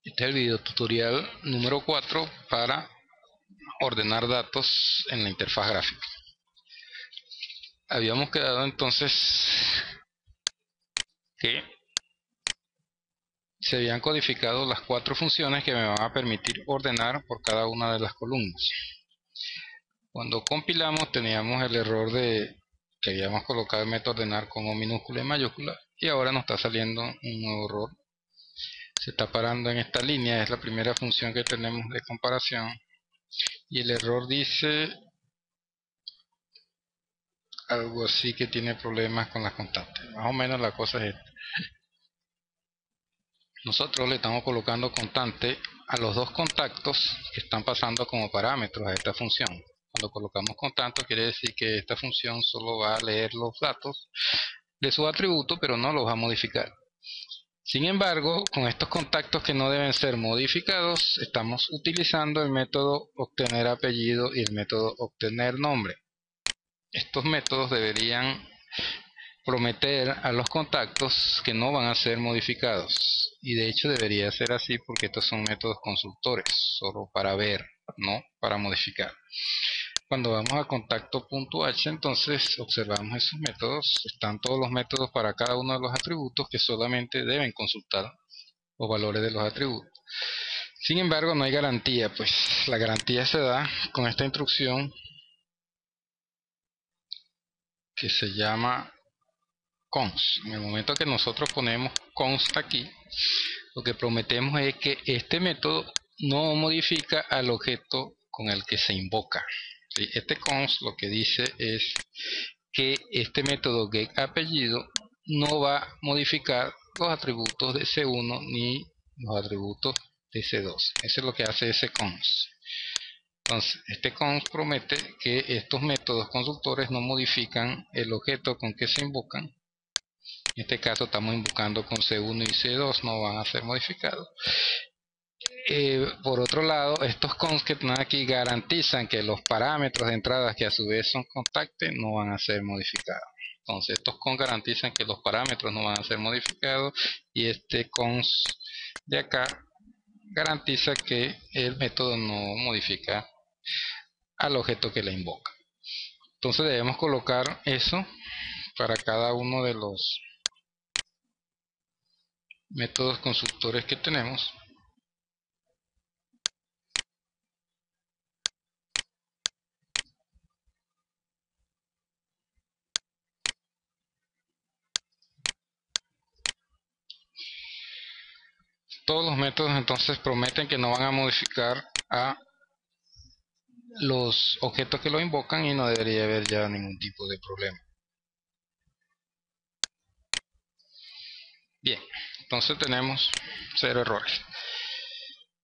Este es el video tutorial número 4 para ordenar datos en la interfaz gráfica. Habíamos quedado entonces que se habían codificado las 4 funciones que me van a permitir ordenar por cada una de las columnas. Cuando compilamos teníamos el error de que habíamos colocado el método ordenar con O minúscula y mayúscula, y ahora nos está saliendo un nuevo error. Se está parando en esta línea, es la primera función que tenemos de comparación, y el error dice algo así que tiene problemas con las constantes. Más o menos la cosa es esta. Nosotros le estamos colocando constante a los dos contactos que están pasando como parámetros a esta función. Cuando colocamos constante quiere decir que esta función solo va a leer los datos de su atributo, pero no los va a modificar. Sin embargo, con estos contactos que no deben ser modificados, estamos utilizando el método obtener apellido y el método obtener nombre. Estos métodos deberían prometer a los contactos que no van a ser modificados, y de hecho debería ser así porque estos son métodos consultores, solo para ver, no para modificar. Cuando vamos a contacto.h, entonces observamos esos métodos, están todos los métodos para cada uno de los atributos que solamente deben consultar los valores de los atributos. Sin embargo, no hay garantía, pues la garantía se da con esta instrucción que se llama const. En el momento que nosotros ponemos const aquí, lo que prometemos es que este método no modifica al objeto con el que se invoca. ¿Sí? Este const lo que dice es que este método getApellido no va a modificar los atributos de C1 ni los atributos de C2. Eso es lo que hace ese const. Entonces, este const promete que estos métodos consultores no modifican el objeto con que se invocan. En este caso estamos invocando con C1 y C2, no van a ser modificados. Por otro lado, estos const que están aquí garantizan que los parámetros de entrada, que a su vez son contactes, no van a ser modificados. Entonces estos const garantizan que los parámetros no van a ser modificados, y este const de acá garantiza que el método no modifica al objeto que le invoca. Entonces debemos colocar eso para cada uno de los métodos consultores que tenemos. Todos los métodos entonces prometen que no van a modificar a los objetos que lo invocan, y no debería haber ya ningún tipo de problema. Bien, entonces tenemos 0 errores.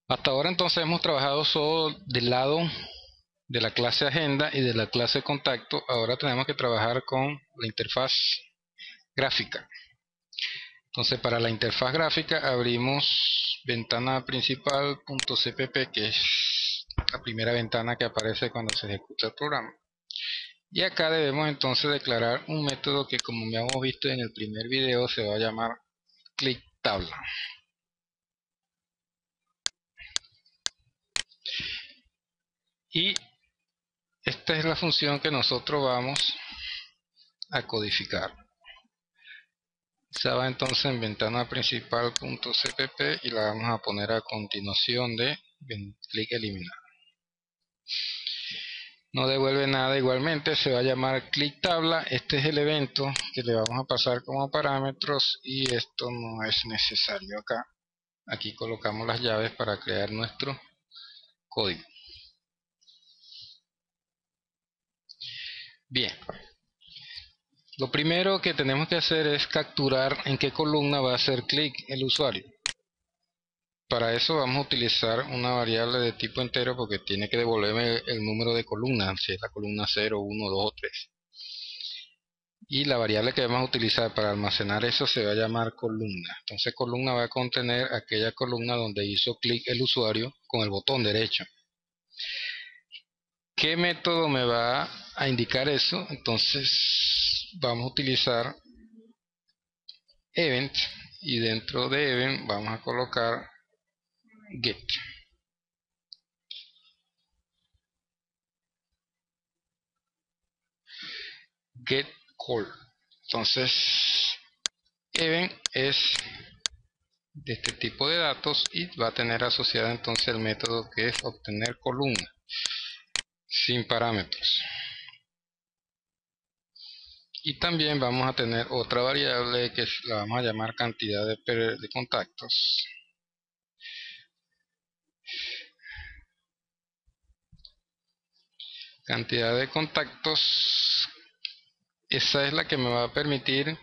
Hasta ahora entonces hemos trabajado solo del lado de la clase agenda y de la clase contacto. Ahora tenemos que trabajar con la interfaz gráfica. Entonces, para la interfaz gráfica abrimos ventana principal.cpp, que es la primera ventana que aparece cuando se ejecuta el programa. Y acá debemos entonces declarar un método que, como ya hemos visto en el primer video, se va a llamar clickTabla. Y esta es la función que nosotros vamos a codificar. Se va entonces en ventana principal.cpp y la vamos a poner a continuación de clic eliminar. No devuelve nada, igualmente se va a llamar clickTabla. Este es el evento que le vamos a pasar como parámetros, y esto no es necesario acá. Aquí colocamos las llaves para crear nuestro código. Bien, lo primero que tenemos que hacer es capturar en qué columna va a hacer clic el usuario. Para eso vamos a utilizar una variable de tipo entero, porque tiene que devolverme el número de columnas, si es la columna 0, 1, 2 o 3. Y la variable que vamos a utilizar para almacenar eso se va a llamar columna. Entonces columna va a contener aquella columna donde hizo clic el usuario con el botón derecho. ¿Qué método me va a indicar eso? Entonces vamos a utilizar event, y dentro de event vamos a colocar get. Get call. Entonces, event es de este tipo de datos y va a tener asociado entonces el método que es obtener columna sin parámetros. Y también vamos a tener otra variable que la vamos a llamar cantidad de contactos. Cantidad de contactos, esa es la que me va a permitir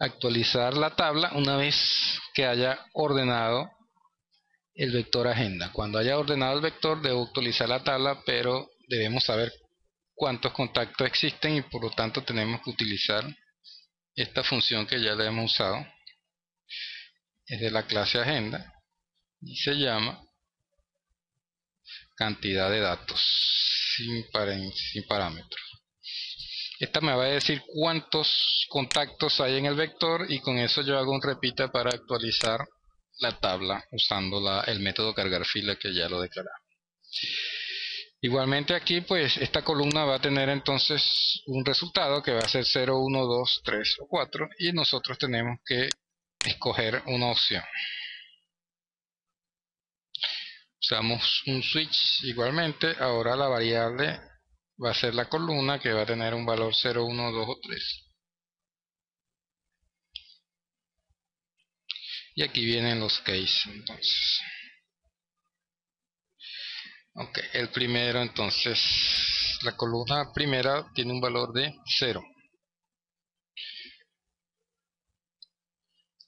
actualizar la tabla una vez que haya ordenado el vector agenda. Cuando haya ordenado el vector debo actualizar la tabla, pero debemos saber cuántos contactos existen y por lo tanto tenemos que utilizar esta función que ya la hemos usado. Es de la clase agenda y se llama cantidad de datos sin parámetros. Esta me va a decir cuántos contactos hay en el vector y con eso yo hago un repita para actualizar la tabla usando el método cargar fila que ya lo declaramos. Igualmente aquí pues esta columna va a tener entonces un resultado que va a ser 0, 1, 2, 3 o 4 y nosotros tenemos que escoger una opción. Usamos un switch igualmente. Ahora la variable va a ser la columna que va a tener un valor 0, 1, 2 o 3. Y aquí vienen los case entonces. Ok, el primero entonces, la columna primera tiene un valor de 0.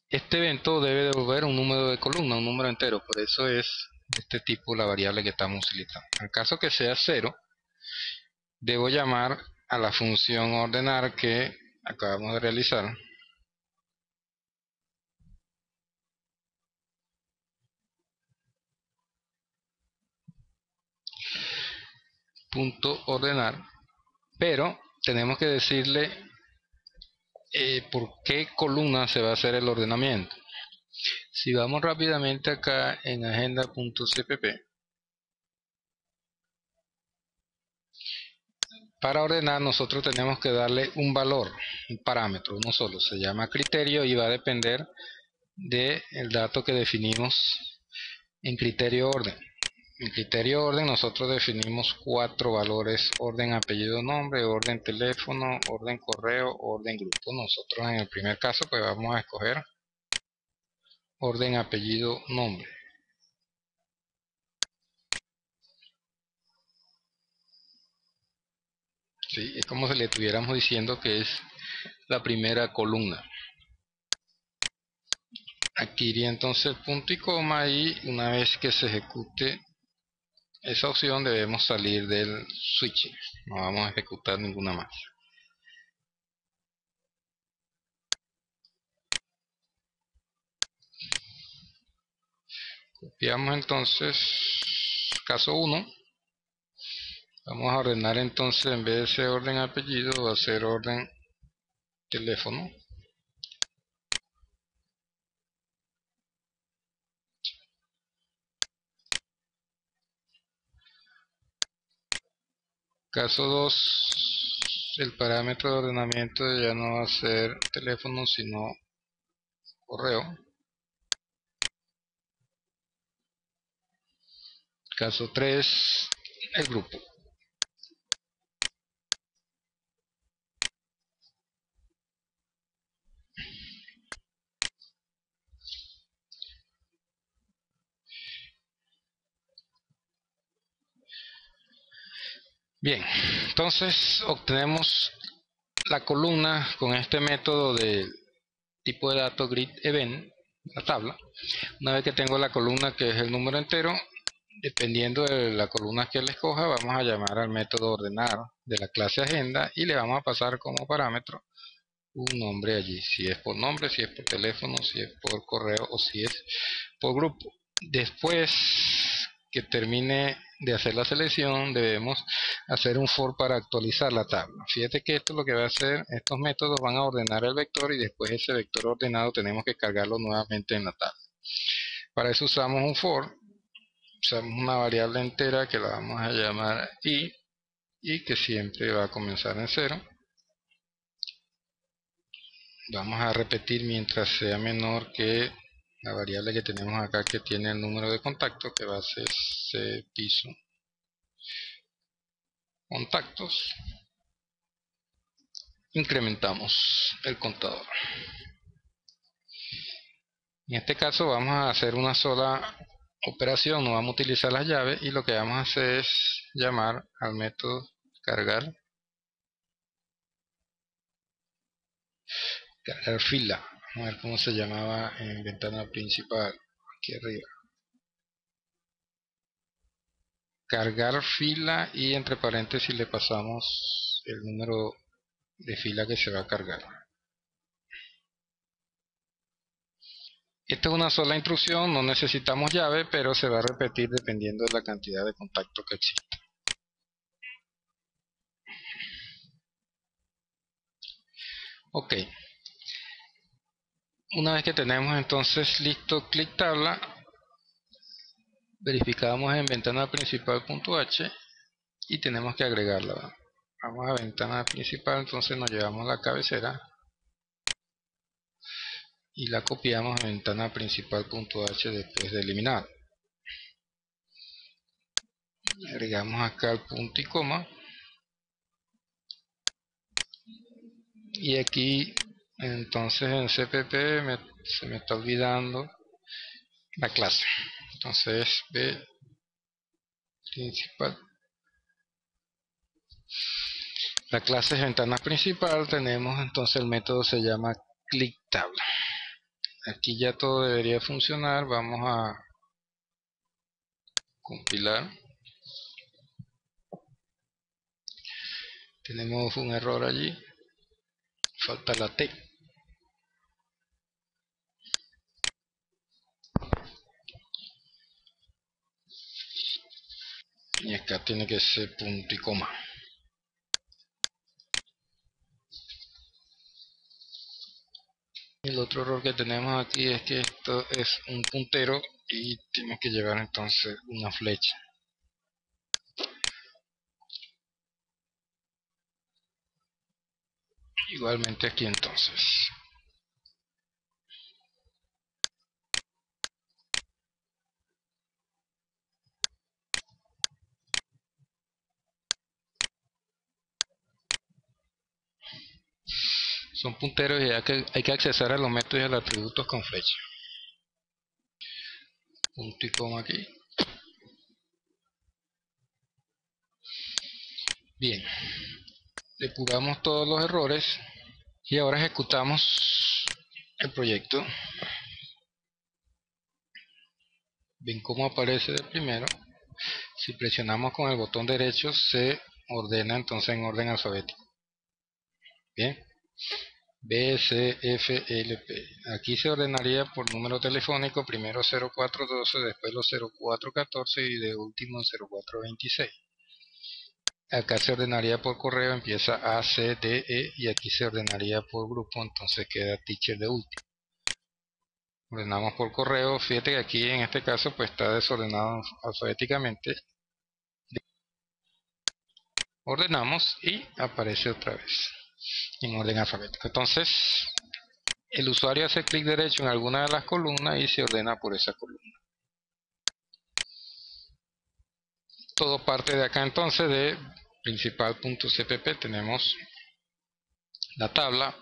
Este evento debe devolver un número de columna, un número entero, por eso es de este tipo la variable que estamos utilizando. En caso que sea 0, debo llamar a la función ordenar que acabamos de realizar. Punto ordenar, pero tenemos que decirle por qué columna se va a hacer el ordenamiento. Si vamos rápidamente acá en agenda.cpp, para ordenar nosotros tenemos que darle un valor, un parámetro, uno solo, se llama criterio y va a depender del dato que definimos en criterio orden. En criterio orden nosotros definimos 4 valores: orden apellido nombre, orden teléfono, orden correo, orden grupo. Nosotros en el primer caso pues vamos a escoger orden apellido nombre. ¿Sí? Es como si le estuviéramos diciendo que es la primera columna. Aquí iría entonces el punto y coma y una vez que se ejecute esa opción debemos salir del switch. No vamos a ejecutar ninguna más. Copiamos entonces caso 1. Vamos a ordenar entonces, en vez de ser orden apellido, va a ser orden teléfono. Caso 2, el parámetro de ordenamiento ya no va a ser teléfono, sino correo. Caso 3, el grupo. Bien, entonces obtenemos la columna con este método de tipo de datos grid event, la tabla. Una vez que tengo la columna que es el número entero, dependiendo de la columna que le escoja, vamos a llamar al método ordenar de la clase agenda y le vamos a pasar como parámetro un nombre allí, si es por nombre, si es por teléfono, si es por correo o si es por grupo. Después que termine de hacer la selección, debemos hacer un for para actualizar la tabla. Fíjate que esto es lo que va a hacer, estos métodos van a ordenar el vector y después ese vector ordenado tenemos que cargarlo nuevamente en la tabla. Para eso usamos un for, usamos una variable entera que la vamos a llamar i y que siempre va a comenzar en 0. Vamos a repetir mientras sea menor que la variable que tenemos acá, que tiene el número de contactos, que va a ser cpiso contactos. Incrementamos el contador. En este caso vamos a hacer una sola operación, no vamos a utilizar las llaves, y lo que vamos a hacer es llamar al método cargar fila. Vamos a ver cómo se llamaba en ventana principal, aquí arriba. Cargar fila, y entre paréntesis le pasamos el número de fila que se va a cargar. Esta es una sola instrucción, no necesitamos llave, pero se va a repetir dependiendo de la cantidad de contactos que exista. Ok. Una vez que tenemos entonces listo clic tabla, verificamos en ventana principal.h y tenemos que agregarla. Vamos a ventana principal, entonces nos llevamos la cabecera y la copiamos a ventana principal.h después de eliminar. Agregamos acá el punto y coma, y aquí entonces en cpp se me está olvidando la clase. Entonces v principal, la clase es ventana principal, tenemos entonces el método se llama click tabla. Aquí ya todo debería funcionar. Vamos a compilar. Tenemos un error allí, falta la T. Y acá tiene que ser punto y coma. El otro error que tenemos aquí es que esto es un puntero y tenemos que llevar entonces una flecha. Igualmente aquí entonces. Son punteros y hay que accesar a los métodos y a los atributos con flecha. Punto y coma aquí. Bien. Depuramos todos los errores y ahora ejecutamos el proyecto. Ven cómo aparece de primero. Si presionamos con el botón derecho se ordena entonces en orden alfabético. Bien. B, C, F, L, P. Aquí se ordenaría por número telefónico, primero 0412, después los 0414 y de último 0426. Acá se ordenaría por correo, empieza A, C, D, E, y aquí se ordenaría por grupo, entonces queda teacher de último. Ordenamos por correo, fíjate que aquí en este caso pues está desordenado alfabéticamente. Ordenamos y aparece otra vez en orden alfabético. Entonces el usuario hace clic derecho en alguna de las columnas y se ordena por esa columna. Todo parte de acá entonces de principal.cpp. Tenemos la tabla,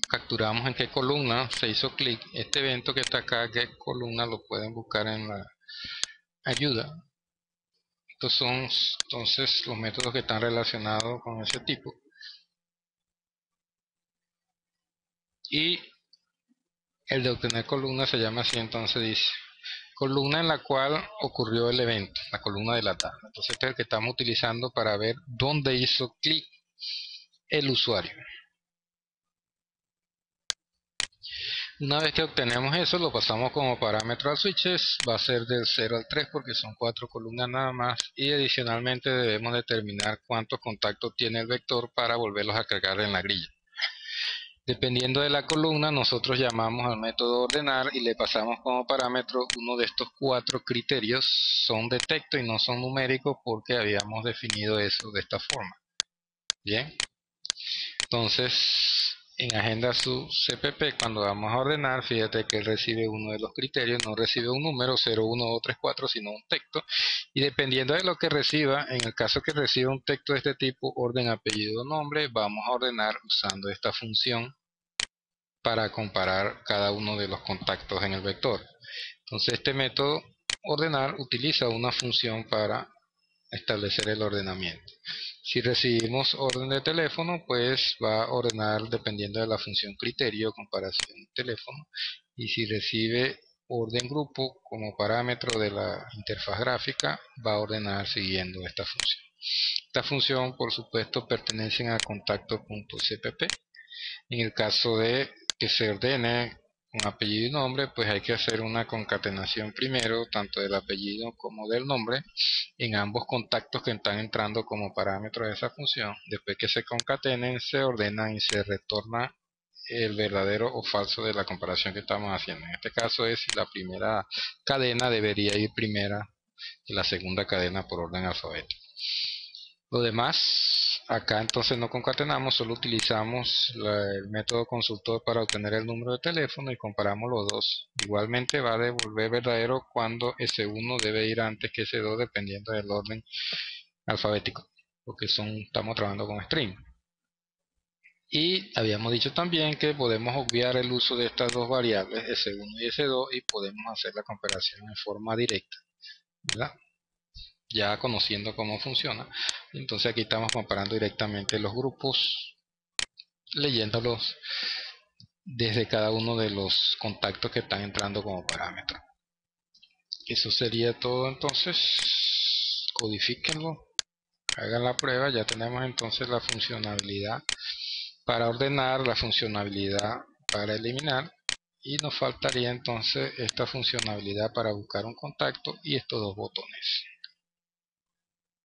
capturamos en qué columna se hizo clic. Este evento que está acá, qué columna, lo pueden buscar en la ayuda. Estos son entonces los métodos que están relacionados con ese tipo. Y el de obtener columna se llama así, entonces dice columna en la cual ocurrió el evento, la columna de la tabla. Entonces este es el que estamos utilizando para ver dónde hizo clic el usuario. Una vez que obtenemos eso, lo pasamos como parámetro al switches, va a ser del 0 al 3 porque son 4 columnas nada más, y adicionalmente debemos determinar cuántos contactos tiene el vector para volverlos a cargar en la grilla. Dependiendo de la columna, nosotros llamamos al método ordenar y le pasamos como parámetro uno de estos 4 criterios. Son de texto y no son numéricos porque habíamos definido eso de esta forma. Bien, entonces en agenda su CPP, cuando vamos a ordenar, fíjate que él recibe uno de los criterios, no recibe un número 0, 1, 2, 3, 4, sino un texto. Y dependiendo de lo que reciba, en el caso que reciba un texto de este tipo, orden, apellido, nombre, vamos a ordenar usando esta función para comparar cada uno de los contactos en el vector. Entonces este método ordenar utiliza una función para establecer el ordenamiento. Si recibimos orden de teléfono, pues va a ordenar dependiendo de la función criterio, comparación teléfono. Y si recibe orden grupo como parámetro de la interfaz gráfica, va a ordenar siguiendo esta función. Esta función, por supuesto, pertenece a contacto.cpp. En el caso de que se ordene con apellido y nombre, pues hay que hacer una concatenación primero, tanto del apellido como del nombre, en ambos contactos que están entrando como parámetro de esa función. Después que se concatenen, se ordenan y se retorna el verdadero o falso de la comparación que estamos haciendo. En este caso es si la primera cadena debería ir primera y la segunda cadena por orden alfabético. Lo demás, acá entonces no concatenamos, solo utilizamos el método consultor para obtener el número de teléfono y comparamos los dos. Igualmente va a devolver verdadero cuando S1 debe ir antes que S2 dependiendo del orden alfabético, porque estamos trabajando con string. Y habíamos dicho también que podemos obviar el uso de estas dos variables, S1 y S2, y podemos hacer la comparación en forma directa, ¿verdad? Ya conociendo cómo funciona. Entonces aquí estamos comparando directamente los grupos, leyéndolos desde cada uno de los contactos que están entrando como parámetro. Eso sería todo. Entonces codifíquenlo, hagan la prueba. Ya tenemos entonces la funcionalidad para ordenar, la funcionalidad para eliminar, y nos faltaría entonces esta funcionalidad para buscar un contacto y estos dos botones.